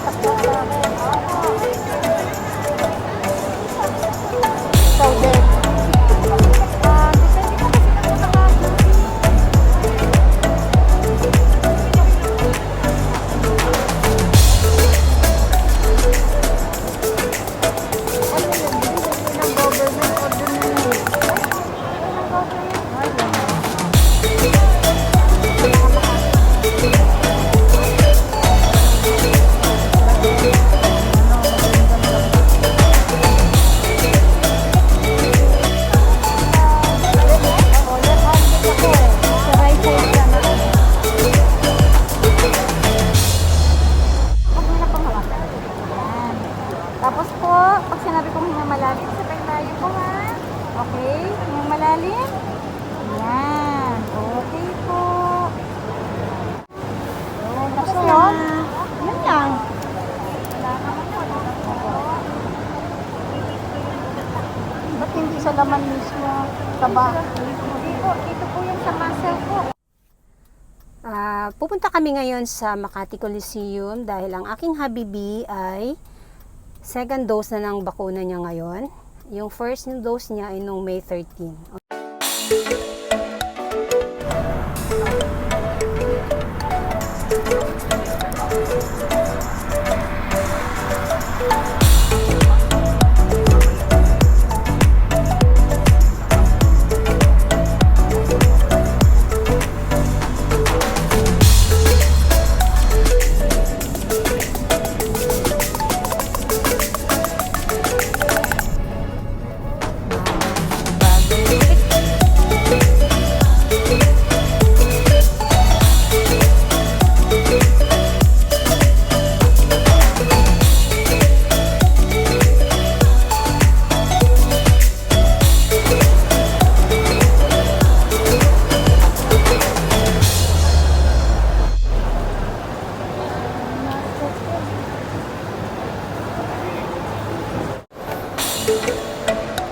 tatakbo sa akin. Ikaw din. Depende pa kasi ako naka-duty. Ano yun? Hindi ng government o dun na yun? Ng government. Ayun. Tapos po, pag sinabi kong hinga malalim, sabay tayo po ha. Okay? Hinga malalim. Yan. Okay po. Tapos yun. Yan lang. Ba't hindi sa laman mismo? Taba? Hindi po. Dito po yung sa muscle po. Pupunta kami ngayon sa Makati Coliseum dahil ang aking habibi ay second dose na ng bakuna niya ngayon. Yung first dose niya ay noong May 13.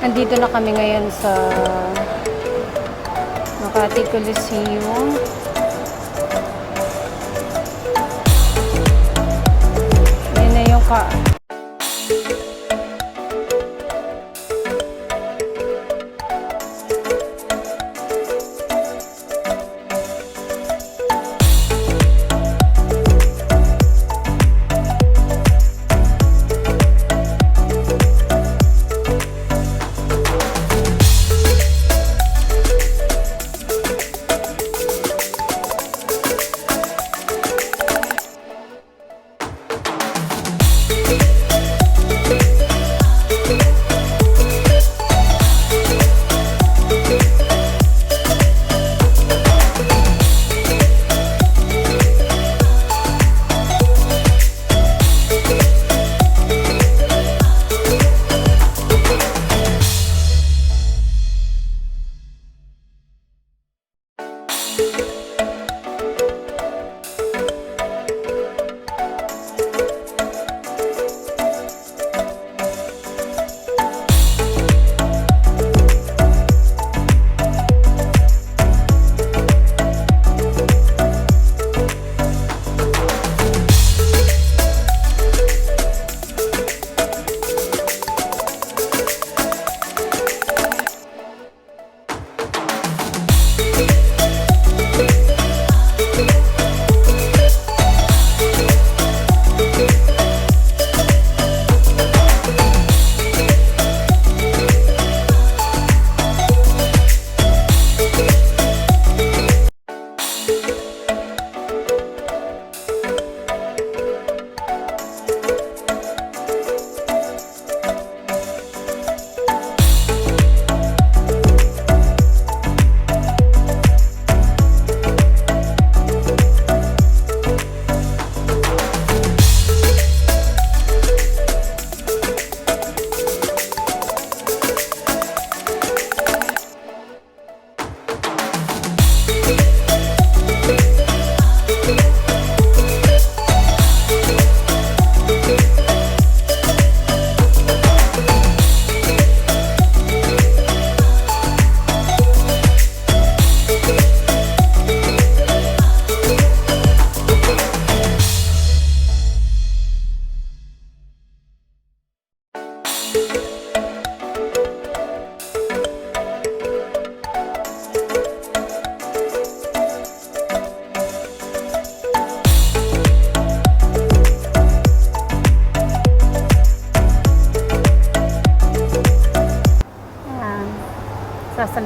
Nandito na kami ngayon sa Makati Coliseum. Yan na yung Thank you.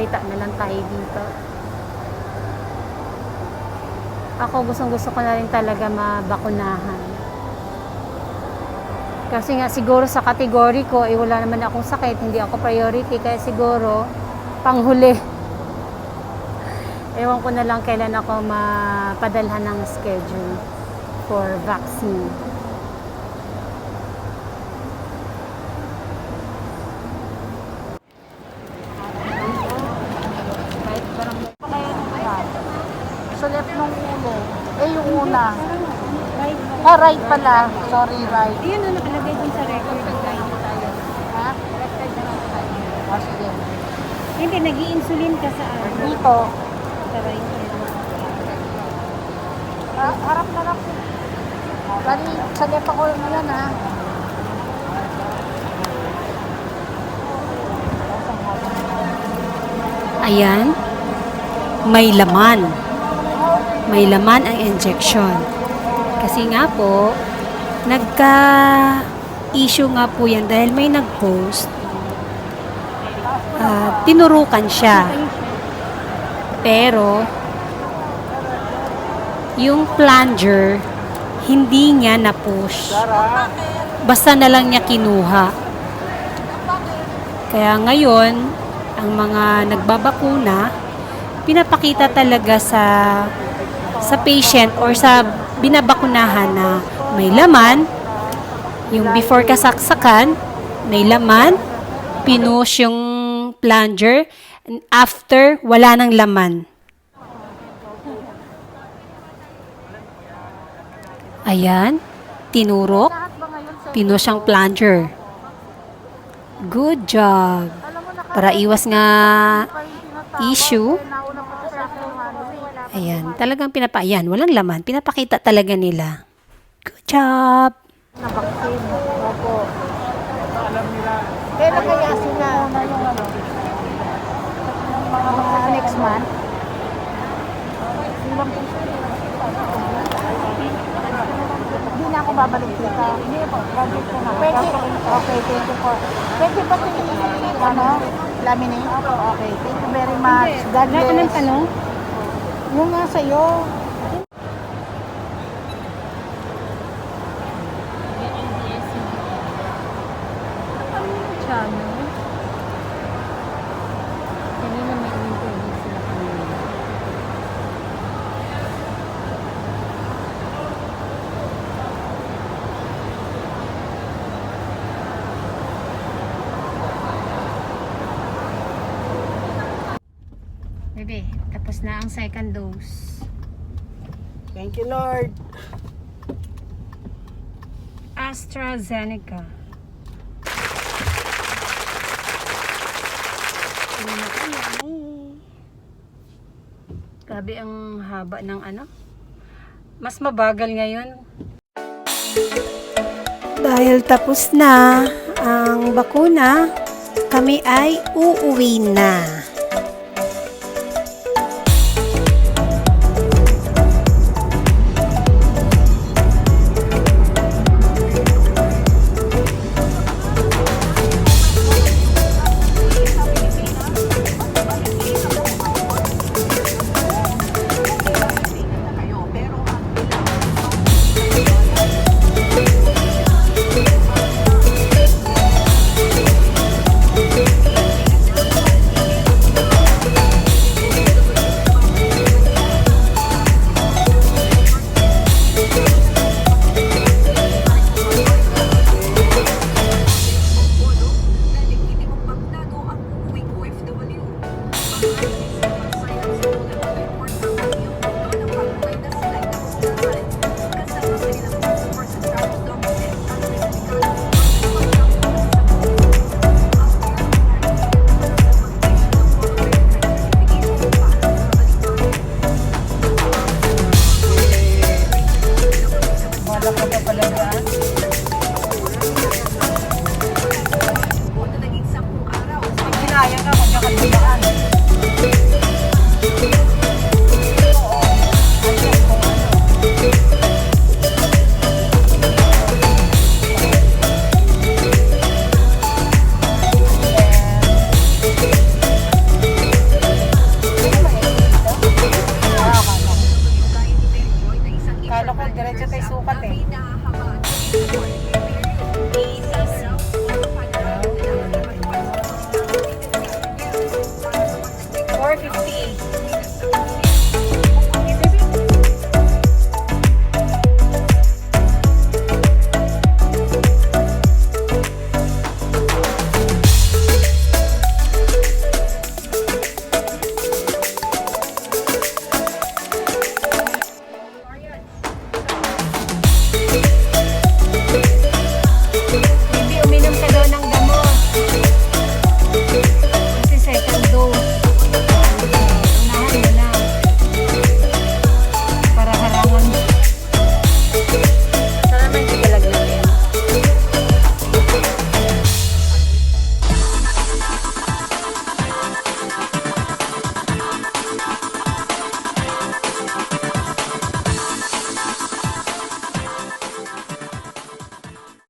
magsalita na lang tayo dito. Ako gustong-gusto ko na rin talaga mabakunahan. Kasi nga siguro sa kategory ko, wala naman akong sakit, hindi ako priority, kaya siguro panghuli. Ewan ko na lang kailan ako mapadalhan ng schedule for vaccine. So left nung ulo. Yung una. Right pala. Sorry, right. Yun na nakalagay dun sa record. Ha? Sige. Hindi, nag-i-insulin ka sa Dito. Sa right. Harap na lang. Bali, sa left ako na yan, ha? Ayan, may laman. May laman ang injection. Kasi nga po, nagka-issue nga po yan dahil may nag-post. Tinurukan siya. Pero, yung plunger, hindi niya na-push. Basta na lang niya kinuha. Kaya ngayon, ang mga nagbabakuna, pinapakita talaga sa patient or sa binabakunahan na may laman, yung before kasaksakan, may laman, pinush yung plunger, and after, wala nang laman. Ayan, tinurok, pinush ang plunger. Good job. Para iwas nga issue. Ayan, talagang ayan, walang laman. Pinapakita talaga nila. Good job. Na vaccine. Opo. Kailan kaya sila? Mga next month. Hindi na ako babalik dito. Hindi po. Graduate ko na. Pwede. Okay, thank you po. Pwede ba ano? Laminate? Okay, thank you very much. God bless. Wala ka ng tanong? Yung nga sa'yo. Channel. Kanina may interview sila kanina. Bebe, tapos na ang second dose. Thank you, Lord. AstraZeneca. Grabe ang haba ng ano. Mas mabagal ngayon. Dahil tapos na ang bakuna, kami ay uuwi na. ako, diretso tayo sukat eh.